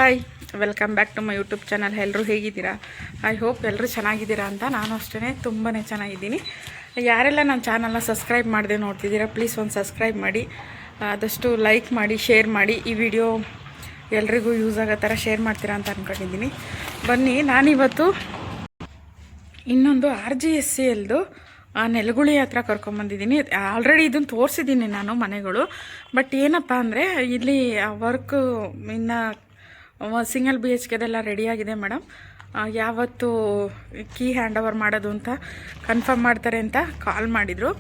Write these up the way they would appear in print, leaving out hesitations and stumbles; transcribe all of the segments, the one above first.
Hi, welcome back to my YouTube channel. ಎಲ್ಲರೂ ಹೇಗಿದ್ದೀರಾ? I hope ಎಲ್ಲರೂ ಚೆನ್ನಾಗಿದ್ದೀರಾ ಅಂತ. ನಾನು ಅಷ್ಟೇ ತುಂಬಾ ಚೆನ್ನಾಗಿದ್ದೀನಿ. ಯಾರೆಲ್ಲ ನನ್ನ ಚಾನಲ್ನ ಸಬ್ಸ್ಕ್ರೈಬ್ ಮಾಡದೆ ನೋಡ್ತಿದ್ದೀರಾ, ಪ್ಲೀಸ್ ಒಂದು ಸಬ್ಸ್ಕ್ರೈಬ್ ಮಾಡಿ, ಆದಷ್ಟು ಲೈಕ್ ಮಾಡಿ, ಶೇರ್ ಮಾಡಿ. ಈ ವಿಡಿಯೋ ಎಲ್ರಿಗೂ ಯೂಸ್ ಆಗೋ ಥರ ಶೇರ್ ಮಾಡ್ತೀರಾ ಅಂತ ಅಂದ್ಕೊಂಡಿದ್ದೀನಿ. ಬನ್ನಿ, ನಾನಿವತ್ತು ಇನ್ನೊಂದು RGSCLದು ನೆಲಗುಳಿ ಹತ್ರ ಕರ್ಕೊಂಬಂದಿದ್ದೀನಿ. ಆಲ್ರೆಡಿ ಇದನ್ನು ತೋರಿಸಿದ್ದೀನಿ ನಾನು ಮನೆಗಳು. ಬಟ್ ಏನಪ್ಪ ಅಂದರೆ ಇಲ್ಲಿ ವರ್ಕು ಇನ್ನು ಸಿಂಗಲ್ BHKದೆಲ್ಲ ರೆಡಿಯಾಗಿದೆ ಮೇಡಮ್. ಯಾವತ್ತು ಕೀ ಹ್ಯಾಂಡ್ ಓವರ್ ಮಾಡೋದು ಅಂತ ಕನ್ಫರ್ಮ್ ಮಾಡ್ತಾರೆ ಅಂತ ಕಾಲ್ ಮಾಡಿದರು.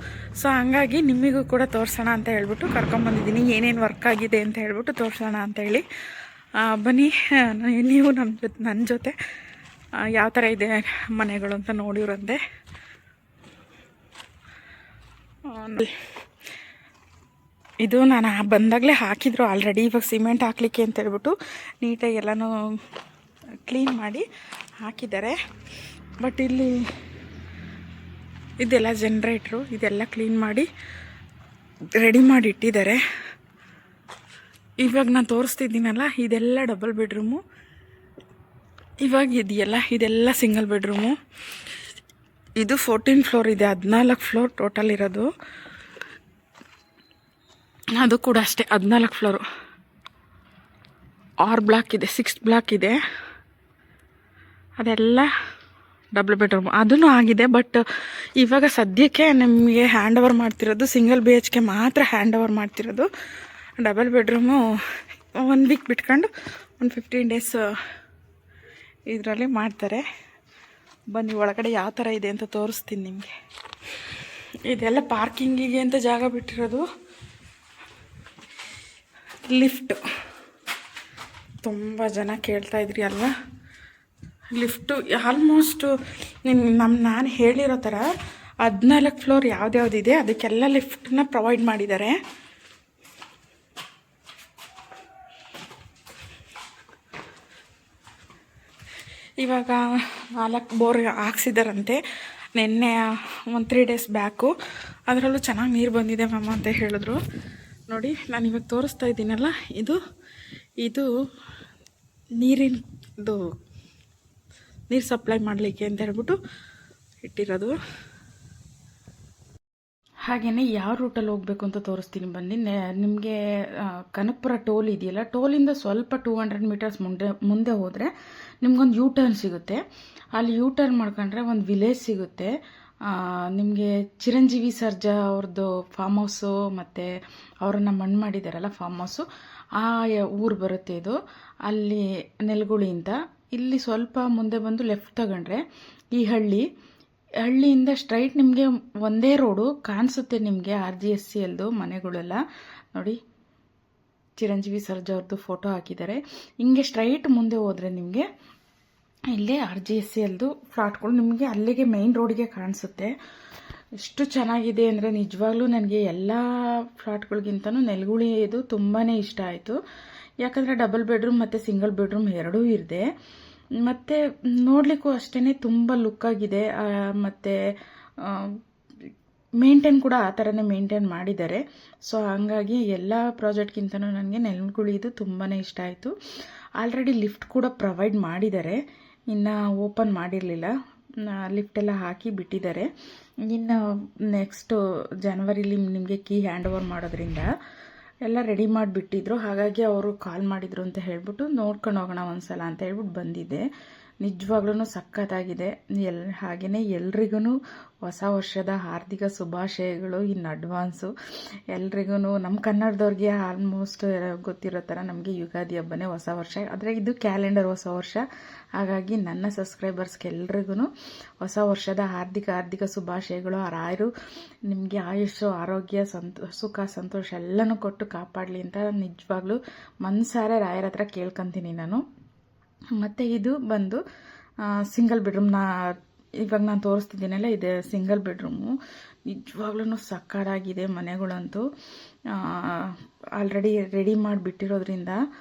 ಸೊ ಹಂಗಾಗಿ ನಿಮಗೂ ಕೂಡ ತೋರಿಸೋಣ ಅಂತ ಹೇಳ್ಬಿಟ್ಟು ಕರ್ಕೊಂಬಂದಿದ್ದೀನಿ. ಏನೇನು ವರ್ಕ್ ಆಗಿದೆ ಅಂತ ಹೇಳ್ಬಿಟ್ಟು ತೋರಿಸೋಣ ಅಂತೇಳಿ. ಬನ್ನಿ, ನೀವು ನನ್ನ ಜೊತೆ ಯಾವ ಥರ ಇದೆ ಮನೆಗಳು ಅಂತ ನೋಡಿರಂತೆ. ಇದು ನಾನು ಬಂದಾಗಲೇ ಹಾಕಿದ್ರು ಆಲ್ರೆಡಿ. ಇವಾಗ ಸಿಮೆಂಟ್ ಹಾಕಲಿಕ್ಕೆ ಅಂತ ಹೇಳ್ಬಿಟ್ಟು ನೀಟಾಗಿ ಎಲ್ಲನೂ ಕ್ಲೀನ್ ಮಾಡಿ ಹಾಕಿದ್ದಾರೆ. ಬಟ್ ಇಲ್ಲಿ ಇದೆಲ್ಲ ಜನ್ರೇಟ್ರು, ಇದೆಲ್ಲ ಕ್ಲೀನ್ ಮಾಡಿ ರೆಡಿ ಮಾಡಿ ಇಟ್ಟಿದ್ದಾರೆ. ಇವಾಗ ನಾನು ತೋರಿಸ್ತಿದ್ದೀನಲ್ಲ, ಇದೆಲ್ಲ ಡಬಲ್ ಬೆಡ್ರೂಮು. ಇವಾಗ ಇದೆಲ್ಲ ಸಿಂಗಲ್ ಬೆಡ್ರೂಮು. ಇದು 14 ಫ್ಲೋರ್ ಇದೆ, 14 ಫ್ಲೋರ್ ಟೋಟಲ್ ಇರೋದು. ಅದು ಕೂಡ ಅಷ್ಟೇ 14 ಫ್ಲೋರು. 6 ಬ್ಲಾಕ್ ಇದೆ, 6 ಬ್ಲಾಕ್ ಇದೆ. ಅದೆಲ್ಲ ಡಬಲ್ ಬೆಡ್ರೂಮ್ ಅದೂ ಆಗಿದೆ. ಬಟ್ ಇವಾಗ ಸದ್ಯಕ್ಕೆ ನಮಗೆ ಹ್ಯಾಂಡ್ ಓವರ್ ಮಾಡ್ತಿರೋದು ಸಿಂಗಲ್ BHK ಮಾತ್ರ ಹ್ಯಾಂಡ್ ಓವರ್ ಮಾಡ್ತಿರೋದು. ಡಬಲ್ ಬೆಡ್ರೂಮು 1 ವೀಕ್ ಬಿಟ್ಕೊಂಡು ಒಂದು 15 ಡೇಸ್ ಇದರಲ್ಲಿ ಮಾಡ್ತಾರೆ. ಬನ್ನಿ, ಒಳಗಡೆ ಯಾವ ಥರ ಇದೆ ಅಂತ ತೋರಿಸ್ತೀನಿ ನಿಮಗೆ. ಇದೆಲ್ಲ ಪಾರ್ಕಿಂಗಿಗೆ ಅಂತ ಜಾಗ ಬಿಟ್ಟಿರೋದು. ಲಿಫ್ಟು ತುಂಬ ಜನ ಕೇಳ್ತಾಯಿದ್ರಿ ಅಲ್ವಾ. ಲಿಫ್ಟು ಆಲ್ಮೋಸ್ಟು ನಾನು ಹೇಳಿರೋ ಥರ 14 ಫ್ಲೋರ್ ಯಾವ್ದ್ಯಾವ್ದಿದೆ ಅದಕ್ಕೆಲ್ಲ ಲಿಫ್ಟನ್ನ ಪ್ರೊವೈಡ್ ಮಾಡಿದ್ದಾರೆ. ಇವಾಗ 4 ಬೋರ್ ಹಾಕ್ಸಿದಾರಂತೆ ನಿನ್ನೆ, ಒಂದು 3 ಡೇಸ್ ಬ್ಯಾಕು. ಅದರಲ್ಲೂ ಚೆನ್ನಾಗಿ ನೀರು ಬಂದಿದೆ ಮ್ಯಾಮ್ ಅಂತ ಹೇಳಿದ್ರು. ನೋಡಿ, ನಾನು ಇವಾಗ ತೋರಿಸ್ತಾ ಇದ್ದೀನಲ್ಲ, ಇದು ನೀರು ಸಪ್ಲೈ ಮಾಡಲಿಕ್ಕೆ ಅಂತ ಹೇಳ್ಬಿಟ್ಟು ಇಟ್ಟಿರೋದು. ಹಾಗೆಯೇ ಯಾವ ರೂಟಲ್ಲಿ ಹೋಗಬೇಕು ಅಂತ ತೋರಿಸ್ತೀನಿ ಬನ್ನಿ. ನಿಮಗೆ ಕನಕಪುರ ಟೋಲ್ ಇದೆಯಲ್ಲ, ಟೋಲಿಂದ ಸ್ವಲ್ಪ 200 ಮೀಟರ್ಸ್ ಮುಂದೆ ಹೋದರೆ ನಿಮ್ಗೊಂದು ಯೂ ಟರ್ನ್ ಸಿಗುತ್ತೆ. ಅಲ್ಲಿ ಯೂ ಟರ್ನ್ ಮಾಡ್ಕೊಂಡ್ರೆ ಒಂದು ವಿಲೇಜ್ ಸಿಗುತ್ತೆ. ನಿಮಗೆ ಚಿರಂಜೀವಿ ಸರ್ಜಾ ಅವ್ರದ್ದು ಫಾರ್ಮ್ ಹೌಸು ಮತ್ತು ಅವರನ್ನು ಮಣ್ಣು ಮಾಡಿದಾರಲ್ಲ ಫಾರ್ಮ್ ಹೌಸು, ಆ ಊರು ಬರುತ್ತೆ ಇದು. ಅಲ್ಲಿ ನೆಲಗುಳಿ ಅಂತ. ಇಲ್ಲಿ ಸ್ವಲ್ಪ ಮುಂದೆ ಬಂದು ಲೆಫ್ಟ್ ತಗೊಂಡ್ರೆ ಈ ಹಳ್ಳಿಯಿಂದ ಸ್ಟ್ರೈಟ್ ನಿಮಗೆ ಒಂದೇ ರೋಡು ಕಾಣಿಸುತ್ತೆ ನಿಮಗೆ. RGSCLದು ಮನೆಗಳೆಲ್ಲ ನೋಡಿ, ಚಿರಂಜೀವಿ ಸರ್ಜಾ ಅವ್ರದ್ದು ಫೋಟೋ ಹಾಕಿದ್ದಾರೆ. ಹಿಂಗೆ ಸ್ಟ್ರೈಟ್ ಮುಂದೆ ಹೋದರೆ ನಿಮಗೆ ಇಲ್ಲೇ RGSCLದು ಫ್ಲಾಟ್ಗಳು ನಿಮಗೆ ಅಲ್ಲಿಗೆ ಮೇಯ್ನ್ ರೋಡಿಗೆ ಕಾಣಿಸುತ್ತೆ. ಎಷ್ಟು ಚೆನ್ನಾಗಿದೆ ಅಂದರೆ ನಿಜವಾಗ್ಲೂ ನನಗೆ ಎಲ್ಲ ಫ್ಲಾಟ್ಗಳಿಗಿಂತನೂ ನೆಲಗುಳಿ ಇದು ತುಂಬಾ ಇಷ್ಟ ಆಯಿತು. ಯಾಕಂದರೆ ಡಬಲ್ ಬೆಡ್ರೂಮ್ ಮತ್ತು ಸಿಂಗಲ್ ಬೆಡ್ರೂಮ್ ಎರಡೂ ಇದೆ. ಮತ್ತು ನೋಡಲಿಕ್ಕೂ ಅಷ್ಟೇ ತುಂಬ ಲುಕ್ಕಾಗಿದೆ. ಮತ್ತು ಮೇಂಟೈನ್ ಕೂಡ ಆ ಥರನೇ ಮೇಂಟೈನ್ ಮಾಡಿದ್ದಾರೆ. ಸೊ ಹಾಗಾಗಿ ಎಲ್ಲ ಪ್ರಾಜೆಕ್ಟ್ಗಿಂತನೂ ನನಗೆ ನೆಲಗುಳಿ ಇದು ತುಂಬಾ ಇಷ್ಟ ಆಯಿತು. ಆಲ್ರೆಡಿ ಲಿಫ್ಟ್ ಕೂಡ ಪ್ರೊವೈಡ್ ಮಾಡಿದ್ದಾರೆ, ಇನ್ನು ಓಪನ್ ಮಾಡಿರಲಿಲ್ಲ. ಲಿಫ್ಟೆಲ್ಲ ಹಾಕಿ ಬಿಟ್ಟಿದ್ದಾರೆ. ಇನ್ನು ನೆಕ್ಸ್ಟು ಜನವರಿಲಿ ನಿಮಗೆ ಕೀ ಹ್ಯಾಂಡ್ ಓವರ್ ಮಾಡೋದ್ರಿಂದ ಎಲ್ಲ ರೆಡಿ ಮಾಡಿಬಿಟ್ಟಿದ್ರು. ಹಾಗಾಗಿ ಅವರು ಕಾಲ್ ಮಾಡಿದರು ಅಂತ ಹೇಳ್ಬಿಟ್ಟು ನೋಡ್ಕೊಂಡು ಹೋಗೋಣ ಒಂದ್ಸಲ ಅಂತ ಹೇಳ್ಬಿಟ್ಟು ಬಂದಿದ್ದೆ. ನಿಜವಾಗ್ಲೂ ಸಖತ್ತಾಗಿದೆ. ಹಾಗೆಯೇ ಎಲ್ರಿಗೂ ಹೊಸ ವರ್ಷದ ಹಾರ್ದಿಕ ಶುಭಾಶಯಗಳು ಇನ್ ಅಡ್ವಾನ್ಸು. ಎಲ್ರಿಗೂ ನಮ್ಮ ಕನ್ನಡದವ್ರಿಗೆ ಆಲ್ಮೋಸ್ಟ್ ಗೊತ್ತಿರೋ ಥರ ನಮಗೆ ಯುಗಾದಿ ಹಬ್ಬನೇ ಹೊಸ ವರ್ಷ. ಆದರೆ ಇದು ಕ್ಯಾಲೆಂಡರ್ ಹೊಸ ವರ್ಷ. ಹಾಗಾಗಿ ನನ್ನ ಸಬ್ಸ್ಕ್ರೈಬರ್ಸ್ಗೆ ಎಲ್ರಿಗೂ ಹೊಸ ವರ್ಷದ ಹಾರ್ದಿಕ ಶುಭಾಶಯಗಳು. ರಾಯರು ನಿಮಗೆ ಆಯುಷ್ಯು, ಆರೋಗ್ಯ, ಸುಖ, ಸಂತೋಷ ಎಲ್ಲನೂ ಕೊಟ್ಟು ಕಾಪಾಡಲಿ ಅಂತ ನಿಜವಾಗ್ಲೂ ಮನಸಾರೆ ರಾಯರ ಹತ್ರ ಕೇಳ್ಕೊತೀನಿ ನಾನು. ಮತ್ತು ಇದು ಬಂದು ಸಿಂಗಲ್ ಬೆಡ್ರೂಮ್. ಇವಾಗ ನಾನು ತೋರಿಸ್ತಿದ್ದೀನಲ್ಲ, ಇದೆ ಸಿಂಗಲ್ ಬೆಡ್ರೂಮು. ನಿಜವಾಗ್ಲೂ ಸಕ್ಕತ್ತಾಗಿದೆ ಮನೆಗಳಂತೂ. ಆಲ್ರೆಡಿ ರೆಡಿ ಮಾಡಿಬಿಟ್ಟಿರೋದ್ರಿಂದ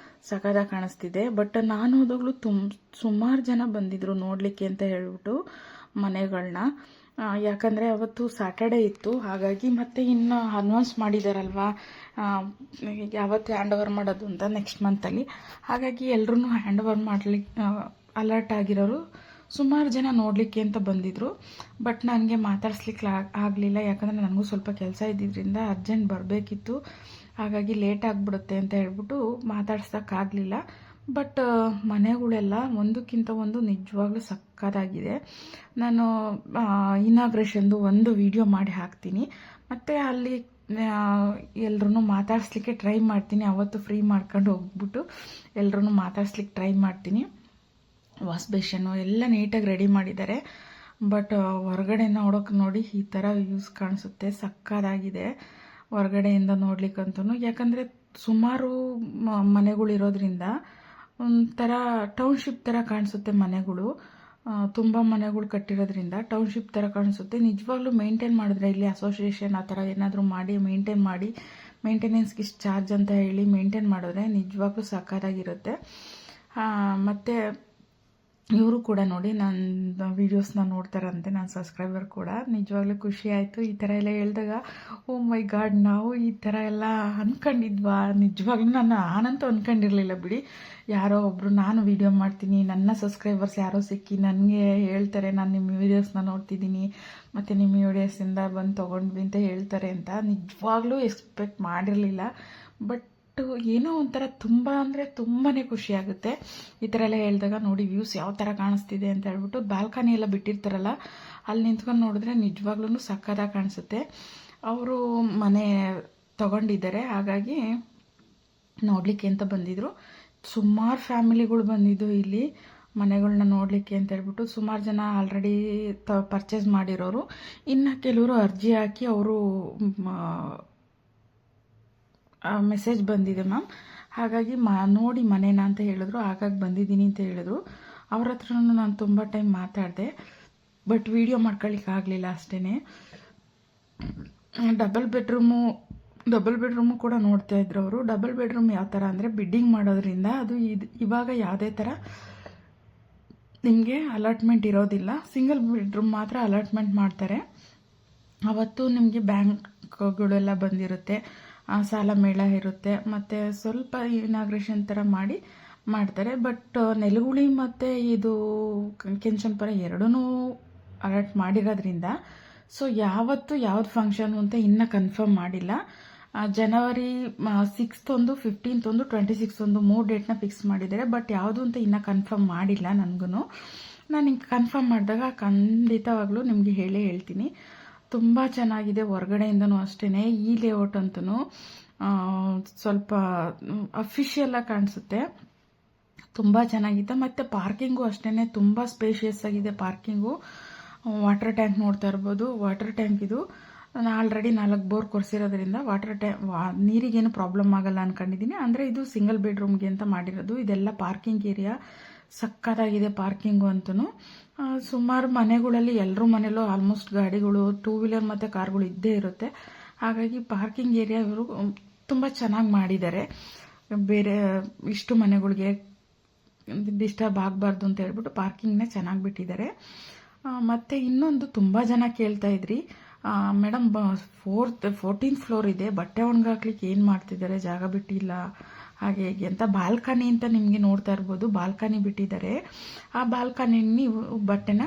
ಸಕ್ಕತ್ತಾಗಿ ಕಾಣಿಸ್ತಿದೆ. ಬಟ್ ನಾನು ಹೋದಾಗಲೂ ಸುಮಾರು ಜನ ಬಂದಿದ್ದರು ನೋಡಲಿಕ್ಕೆ ಅಂತ ಹೇಳ್ಬಿಟ್ಟು ಮನೆಗಳನ್ನ. ಯಾಕಂದರೆ ಅವತ್ತು ಸ್ಯಾಟರ್ಡೇ ಇತ್ತು, ಹಾಗಾಗಿ ಮತ್ತೆ ಇನ್ನು ಅನೌನ್ಸ್ ಮಾಡಿದಾರಲ್ವಾ ಯಾವತ್ತು ಹ್ಯಾಂಡ್ ಓವರ್ ಮಾಡೋದು ಅಂತ ನೆಕ್ಸ್ಟ್ ಮಂತಲ್ಲಿ. ಹಾಗಾಗಿ ಎಲ್ಲರೂ ಹ್ಯಾಂಡ್ ಓವರ್ ಮಾಡಲಿಕ್ಕೆ ಅಲರ್ಟ್ ಆಗಿರೋರು ಸುಮಾರು ಜನ ನೋಡಲಿಕ್ಕೆ ಅಂತ ಬಂದಿದ್ದರು. ಬಟ್ ನನಗೆ ಮಾತಾಡ್ಸ್ಲಿಕ್ಕೆ ಆಗಲಿಲ್ಲ, ಯಾಕಂದರೆ ನನಗೂ ಸ್ವಲ್ಪ ಕೆಲಸ ಇದ್ದಿದ್ದರಿಂದ ಅರ್ಜೆಂಟ್ ಬರಬೇಕಿತ್ತು. ಹಾಗಾಗಿ ಲೇಟ್ ಆಗಿಬಿಡುತ್ತೆ ಅಂತ ಹೇಳ್ಬಿಟ್ಟು ಮಾತಾಡ್ಸೋಕ್ಕಾಗಲಿಲ್ಲ. ಬಟ್ ಮನೆಗಳೆಲ್ಲ ಒಂದಕ್ಕಿಂತ ಒಂದು ನಿಜವಾಗ್ಲೂ ಸಕ್ಕತ್ತಾಗಿದೆ. ನಾನು ಇನಾಗ್ರೇಷನ್ದು ಒಂದು ವಿಡಿಯೋ ಮಾಡಿ ಹಾಕ್ತೀನಿ, ಮತ್ತು ಅಲ್ಲಿ ಎಲ್ಲರೂ ಮಾತಾಡಿಸ್ಲಿಕ್ಕೆ ಟ್ರೈ ಮಾಡ್ತೀನಿ. ಅವತ್ತು ಫ್ರೀ ಮಾಡ್ಕೊಂಡು ಹೋಗ್ಬಿಟ್ಟು ಎಲ್ಲರೂ ಮಾತಾಡ್ಸ್ಲಿಕ್ಕೆ ಟ್ರೈ ಮಾಡ್ತೀನಿ. ವಾಶ್ ಬೇಷನ್ನು ಎಲ್ಲ ನೀಟಾಗಿ ರೆಡಿ ಮಾಡಿದ್ದಾರೆ. ಬಟ್ ಹೊರಗಡೆ ನೋಡೋಕೆ ನೋಡಿ ಈ ಥರ ವ್ಯೂಸ್ ಕಾಣಿಸುತ್ತೆ, ಸಕ್ಕತ್ತಾಗಿದೆ ಹೊರಗಡೆಯಿಂದ ನೋಡ್ಲಿಕ್ಕಂತೂ. ಯಾಕಂದರೆ ಸುಮಾರು ಮನೆಗಳಿರೋದ್ರಿಂದ ಒಂಥರ ಟೌನ್ಶಿಪ್ ಥರ ಕಾಣಿಸುತ್ತೆ ಮನೆಗಳು. ತುಂಬ ಮನೆಗಳು ಕಟ್ಟಿರೋದ್ರಿಂದ ಟೌನ್ಶಿಪ್ ಥರ ಕಾಣಿಸುತ್ತೆ. ನಿಜವಾಗ್ಲೂ ಮೇಂಟೈನ್ ಮಾಡಿದ್ರೆ ಇಲ್ಲಿ ಅಸೋಸಿಯೇಷನ್ ಆ ಥರ ಏನಾದರೂ ಮಾಡಿ ಮೇಂಟೆನೆನ್ಸ್ಗೆ ಇಷ್ಟು ಚಾರ್ಜ್ ಅಂತ ಹೇಳಿ ಮೇಂಟೈನ್ ಮಾಡಿದ್ರೆ ನಿಜವಾಗ್ಲೂ ಸಕ್ಕತ್ತಾಗಿರುತ್ತೆ. ಮತ್ತು ಇವರು ಕೂಡ ನೋಡಿ ನನ್ನ ವೀಡಿಯೋಸ್ನ ನೋಡ್ತಾರಂತೆ, ನನ್ನ ಸಬ್ಸ್ಕ್ರೈಬರ್ ಕೂಡ. ನಿಜವಾಗ್ಲೂ ಖುಷಿ ಆಯಿತು ಈ ಥರ ಎಲ್ಲ ಹೇಳಿದಾಗ. ಓ ಮೈ ಗಾಡ್, ನಾವು ಈ ಥರ ಎಲ್ಲ ಅಂದ್ಕೊಂಡಿದ್ವಾ? ನಿಜವಾಗ್ಲೂ ನಾನಂತೂ ಅಂದ್ಕೊಂಡಿರಲಿಲ್ಲ ಬಿಡಿ. ಯಾರೋ ಒಬ್ಬರು ನಾನು ವೀಡಿಯೋ ಮಾಡ್ತೀನಿ, ನನ್ನ ಸಬ್ಸ್ಕ್ರೈಬರ್ಸ್ ಯಾರೋ ಸಿಕ್ಕಿ ನನಗೆ ಹೇಳ್ತಾರೆ ನಾನು ನಿಮ್ಮ ವೀಡಿಯೋಸ್ನ ನೋಡ್ತಿದ್ದೀನಿ ಮತ್ತು ನಿಮ್ಮ ವೀಡಿಯೋಸಿಂದ ಬಂದು ತೊಗೊಂಡ್ವಿ ಅಂತ ಹೇಳ್ತಾರೆ ಅಂತ ನಿಜವಾಗ್ಲೂ ಎಕ್ಸ್ಪೆಕ್ಟ್ ಮಾಡಿರಲಿಲ್ಲ. ಬಟ್ ಏನೋ ಒಂಥರ ತುಂಬ ಅಂದರೆ ತುಂಬಾ ಖುಷಿಯಾಗುತ್ತೆ ಈ ಥರ ಎಲ್ಲ ಹೇಳಿದಾಗ. ನೋಡಿ ವ್ಯೂಸ್ ಯಾವ ಥರ ಕಾಣಿಸ್ತಿದೆ ಅಂತ ಹೇಳ್ಬಿಟ್ಟು ಬಾಲ್ಕನಿ ಎಲ್ಲ ಬಿಟ್ಟಿರ್ತಾರಲ್ಲ, ಅಲ್ಲಿ ನಿಂತ್ಕೊಂಡು ನೋಡಿದ್ರೆ ನಿಜವಾಗ್ಲೂ ಸಕ್ಕತ್ತಾಗಿ ಕಾಣಿಸುತ್ತೆ. ಅವರು ಮನೆ ತಗೊಂಡಿದ್ದಾರೆ, ಹಾಗಾಗಿ ನೋಡಲಿಕ್ಕೆ ಅಂತ ಬಂದಿದ್ರು. ಸುಮಾರು ಫ್ಯಾಮಿಲಿಗಳು ಬಂದಿದ್ದು ಇಲ್ಲಿ ಮನೆಗಳನ್ನ ನೋಡಲಿಕ್ಕೆ ಅಂತ ಹೇಳ್ಬಿಟ್ಟು. ಸುಮಾರು ಜನ ಆಲ್ರೆಡಿ ಪರ್ಚೇಸ್ ಮಾಡಿರೋರು, ಇನ್ನು ಕೆಲವರು ಅರ್ಜಿ ಹಾಕಿ ಅವರು ಮೆಸೇಜ್ ಬಂದಿದೆ ಮ್ಯಾಮ್, ಹಾಗಾಗಿ ನೋಡಿ ಮನೇನ ಅಂತ ಹೇಳಿದ್ರು. ಹಾಗಾಗಿ ಬಂದಿದ್ದೀನಿ ಅಂತ ಹೇಳಿದ್ರು. ಅವ್ರ ಹತ್ರನೂ ನಾನು ತುಂಬ ಟೈಮ್ ಮಾತಾಡಿದೆ, ಬಟ್ ವಿಡಿಯೋ ಮಾಡ್ಕೊಳ್ಳಿಕ್ಕೆ ಆಗಲಿಲ್ಲ ಅಷ್ಟೇ. ಡಬಲ್ ಬೆಡ್ರೂಮು ಕೂಡ ನೋಡ್ತಾ ಇದ್ರು ಅವರು. ಡಬಲ್ ಬೆಡ್ರೂಮ್ ಯಾವ ಥರ ಅಂದರೆ ಬಿಡ್ಡಿಂಗ್ ಮಾಡೋದ್ರಿಂದ ಅದು ಇವಾಗ ಯಾವುದೇ ಥರ ನಿಮಗೆ ಅಲಾಟ್ಮೆಂಟ್ ಇರೋದಿಲ್ಲ. ಸಿಂಗಲ್ ಬೆಡ್ರೂಮ್ ಮಾತ್ರ ಅಲಾಟ್ಮೆಂಟ್ ಮಾಡ್ತಾರೆ. ಅವತ್ತು ನಿಮಗೆ ಬ್ಯಾಂಕ್ಗಳೆಲ್ಲ ಬಂದಿರುತ್ತೆ, ಸಾಲ ಮೇಳ ಇರುತ್ತೆ, ಮತ್ತು ಸ್ವಲ್ಪ ಇನಾಗ್ರೇಷನ್ ಥರ ಮಾಡ್ತಾರೆ. ಬಟ್ ನೆಲಗುಳಿ ಮತ್ತು ಇದು ಕೆಂಚನಪುರ ಎರಡೂ ಅಲರ್ಟ್ ಮಾಡಿರೋದ್ರಿಂದ ಸೊ ಯಾವ್ದು ಫಂಕ್ಷನು ಅಂತ ಇನ್ನೂ ಕನ್ಫರ್ಮ್ ಮಾಡಿಲ್ಲ. ಜನವರಿ 6th ಒಂದು, 15th ಒಂದು, 26th ಒಂದು 3 ಡೇಟ್ನ ಫಿಕ್ಸ್ ಮಾಡಿದ್ದಾರೆ. ಬಟ್ ಯಾವುದು ಅಂತ ಇನ್ನೂ ಕನ್ಫರ್ಮ್ ಮಾಡಿಲ್ಲ ನನಗೂ. ನಾನು ಹಿಂಗೆ ಕನ್ಫರ್ಮ್ ಮಾಡಿದಾಗ ಖಂಡಿತವಾಗ್ಲೂ ನಿಮಗೆ ಹೇಳ್ತೀನಿ. ತುಂಬ ಚೆನ್ನಾಗಿದೆ. ಹೊರಗಡೆಯಿಂದನೂ ಅಷ್ಟೇ. ಈ ಲೇಔಟ್ ಅಂತೂ ಸ್ವಲ್ಪ ಅಫಿಷಿಯಲಾಗಿ ಕಾಣಿಸುತ್ತೆ, ತುಂಬ ಚೆನ್ನಾಗಿದೆ. ಮತ್ತು ಪಾರ್ಕಿಂಗು ಅಷ್ಟೇ ತುಂಬ ಸ್ಪೇಷಿಯಸ್ ಆಗಿದೆ ಪಾರ್ಕಿಂಗು. ವಾಟರ್ ಟ್ಯಾಂಕ್ ನೋಡ್ತಾ ಇರ್ಬೋದು. ವಾಟರ್ ಟ್ಯಾಂಕ್ ಇದು ಆಲ್ರೆಡಿ 4 ಬೋರ್ ಕೊರೆಸಿರೋದ್ರಿಂದ ನೀರಿಗೇನು ಪ್ರಾಬ್ಲಮ್ ಆಗಲ್ಲ ಅಂದ್ಕೊಂಡಿದ್ದೀನಿ. ಅಂದರೆ ಇದು ಸಿಂಗಲ್ ಬೆಡ್ರೂಮ್ಗೆ ಅಂತ ಮಾಡಿರೋದು. ಇದೆಲ್ಲ ಪಾರ್ಕಿಂಗ್ ಏರಿಯಾ ಸಕ್ಕತ್ತಾಗಿದೆ ಪಾರ್ಕಿಂಗು ಅಂತೂ. ಸುಮಾರು ಮನೆಗಳಲ್ಲಿ ಎಲ್ಲರೂ ಮನೇಲೂ ಆಲ್ಮೋಸ್ಟ್ ಗಾಡಿಗಳು, 2 ವೀಲರ್ ಮತ್ತು ಕಾರ್ಗಳು ಇದ್ದೇ ಇರುತ್ತೆ. ಹಾಗಾಗಿ ಪಾರ್ಕಿಂಗ್ ಏರಿಯಾ ಇವರು ತುಂಬ ಚೆನ್ನಾಗಿ ಮಾಡಿದ್ದಾರೆ. ಬೇರೆ ಇಷ್ಟು ಮನೆಗಳಿಗೆ ಡಿಸ್ಟರ್ಬ್ ಆಗಬಾರ್ದು ಅಂತ ಹೇಳ್ಬಿಟ್ಟು ಪಾರ್ಕಿಂಗ್ನೇ ಚೆನ್ನಾಗಿ ಬಿಟ್ಟಿದ್ದಾರೆ. ಮತ್ತು ಇನ್ನೊಂದು ತುಂಬ ಜನ ಕೇಳ್ತಾ ಇದ್ರಿ, ಮೇಡಮ್ 14th ಫ್ಲೋರ್ ಇದೆ, ಬಟ್ಟೆ ಒಣಗಾಕ್ಲಿಕ್ಕೆ ಏನು ಮಾಡ್ತಿದ್ದಾರೆ, ಜಾಗ ಬಿಟ್ಟಿಲ್ಲ ಹಾಗೆ ಹೇಗೆ ಅಂತ. ಬಾಲ್ಕನಿ ಅಂತ ನಿಮಗೆ ನೋಡ್ತಾ ಇರ್ಬೋದು, ಬಾಲ್ಕನಿ ಬಿಟ್ಟಿದ್ದಾರೆ. ಆ ಬಾಲ್ಕನಿ ನೀವು ಬಟ್ಟೆನ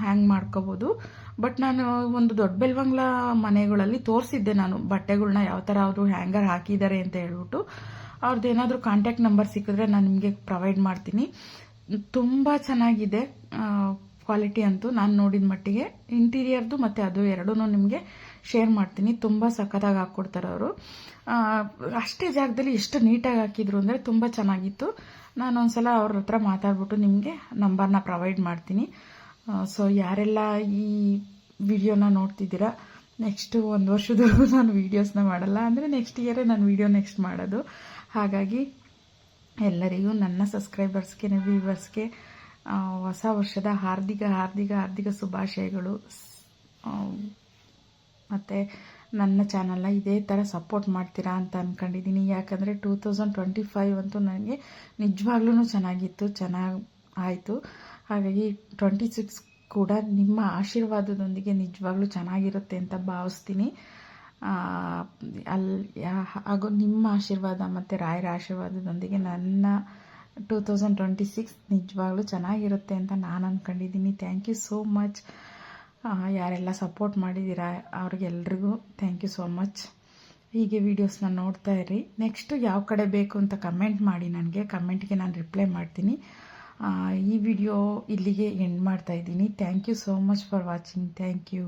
ಹ್ಯಾಂಗ್ ಮಾಡ್ಕೋಬೋದು. ಬಟ್ ನಾನು ಒಂದು ದೊಡ್ಡ ಬೆಲ್ವಂಗ್ಲ ಮನೆಗಳಲ್ಲಿ ತೋರಿಸಿದ್ದೆ ನಾನು ಬಟ್ಟೆಗಳನ್ನ ಯಾವ ಥರ ಅವರು ಹ್ಯಾಂಗರ್ ಹಾಕಿದ್ದಾರೆ ಅಂತ ಹೇಳ್ಬಿಟ್ಟು. ಅವ್ರದ್ದು ಏನಾದರೂ ಕಾಂಟ್ಯಾಕ್ಟ್ ನಂಬರ್ ಸಿಕ್ಕಿದ್ರೆ ನಾನು ನಿಮಗೆ ಪ್ರೊವೈಡ್ ಮಾಡ್ತೀನಿ. ತುಂಬ ಚೆನ್ನಾಗಿದೆ ಕ್ವಾಲಿಟಿ ಅಂತೂ ನಾನು ನೋಡಿದ ಮಟ್ಟಿಗೆ. ಇಂಟೀರಿಯರ್ದು ಮತ್ತು ಅದು ಎರಡೂ ನಿಮಗೆ ಶೇರ್ ಮಾಡ್ತೀನಿ. ತುಂಬ ಸಖತ್ತಾಗಿ ಹಾಕ್ಕೊಡ್ತಾರೆ ಅವರು. ಅಷ್ಟೇ ಜಾಗದಲ್ಲಿ ಎಷ್ಟು ನೀಟಾಗಿ ಹಾಕಿದ್ರು ಅಂದರೆ ತುಂಬ ಚೆನ್ನಾಗಿತ್ತು. ನಾನು ಒಂದ್ಸಲ ಅವ್ರ ಹತ್ರ ಮಾತಾಡ್ಬಿಟ್ಟು ನಿಮಗೆ ನಂಬರ್ನ ಪ್ರೊವೈಡ್ ಮಾಡ್ತೀನಿ. ಸೊ ಯಾರೆಲ್ಲ ಈ ವಿಡಿಯೋನ ನೋಡ್ತಿದ್ದೀರಾ, ನೆಕ್ಸ್ಟ್ 1 ವರ್ಷದವರೆಗೂ ನಾನು ವೀಡಿಯೋಸ್ನ ಮಾಡಲ್ಲ, ಅಂದರೆ ನೆಕ್ಸ್ಟ್ ಇಯರೇ ನಾನು ವೀಡಿಯೋ ನೆಕ್ಸ್ಟ್ ಮಾಡೋದು. ಹಾಗಾಗಿ ಎಲ್ಲರಿಗೂ ನನ್ನ ಸಬ್ಸ್ಕ್ರೈಬರ್ಸ್ಗೆ, ವ್ಯೂವರ್ಸ್ಗೆ ಹೊಸ ವರ್ಷದ ಹಾರ್ದಿಕ ಶುಭಾಶಯಗಳು. ಮತ್ತು ನನ್ನ ಚಾನಲ್ನ ಇದೇ ಥರ ಸಪೋರ್ಟ್ ಮಾಡ್ತೀರಾ ಅಂತ ಅಂದ್ಕೊಂಡಿದ್ದೀನಿ. ಯಾಕಂದರೆ 2025 ಅಂತೂ ನನಗೆ ನಿಜವಾಗ್ಲೂ ಚೆನ್ನಾಗಿತ್ತು, ಚೆನ್ನಾಗಿ ಆಯಿತು. ಹಾಗಾಗಿ 26 ಕೂಡ ನಿಮ್ಮ ಆಶೀರ್ವಾದದೊಂದಿಗೆ ನಿಜವಾಗ್ಲೂ ಚೆನ್ನಾಗಿರುತ್ತೆ ಅಂತ ಭಾವಿಸ್ತೀನಿ. ಹಾಗೂ ನಿಮ್ಮ ಆಶೀರ್ವಾದ ಮತ್ತು ರಾಯರ ಆಶೀರ್ವಾದದೊಂದಿಗೆ ನನ್ನ 2026 ನಿಜವಾಗ್ಲೂ ಚೆನ್ನಾಗಿರುತ್ತೆ ಅಂತ ನಾನು ಅಂದ್ಕೊಂಡಿದ್ದೀನಿ. Thank you so much. ಯಾರೆಲ್ಲ ಸಪೋರ್ಟ್ ಮಾಡಿದ್ದೀರಾ ಅವ್ರಿಗೆಲ್ರಿಗೂ ಥ್ಯಾಂಕ್ ಯು ಸೋ ಮಚ್. ಹೀಗೆ ವೀಡಿಯೋಸ್ನ ನೋಡ್ತಾ ಇರಿ. ನೆಕ್ಸ್ಟು ಯಾವ ಕಡೆ ಬೇಕು ಅಂತ ಕಮೆಂಟ್ ಮಾಡಿ, ನನಗೆ ಕಮೆಂಟ್ಗೆ ನಾನು ರಿಪ್ಲೈ ಮಾಡ್ತೀನಿ. ಈ ವಿಡಿಯೋ ಇಲ್ಲಿಗೆ ಎಂಡ್ ಮಾಡ್ತಾ ಇದ್ದೀನಿ. Thank you so much for watching. Thank you.